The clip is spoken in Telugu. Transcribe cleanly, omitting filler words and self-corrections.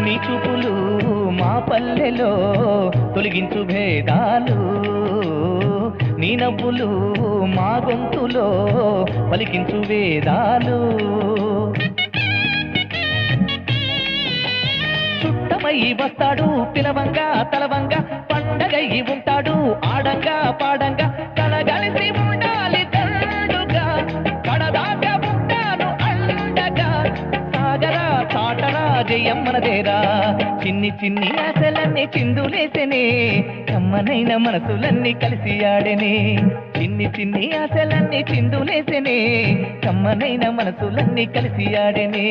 నీ చూపులు మా పల్లెలో తొలగించు భేదాలు, నీ నవ్వులు మా గొంతులో పలికించు వేదాలు. చుట్టమయ్యి వస్తాడు పిలవంగా తలవంగా, పండగయ్యి ఉంటాడు ఆడంగా పాడంగా, కలగలిసి ఉండాలి తండుగా, కడదాకా ఉంటాను అండగా. సాగరా చాటరా జయమ్మనదేరా, చిన్ని చిన్ని ఆశలన్నీ చిందులేసెనే, కమ్మనైన మనసులన్నీ కలిసి ఆడెనే. చిన్ని చిన్ని ఆశలన్నీ చిందులేసెనే, కమ్మనైన మనసులన్నీ కలిసి ఆడెనే.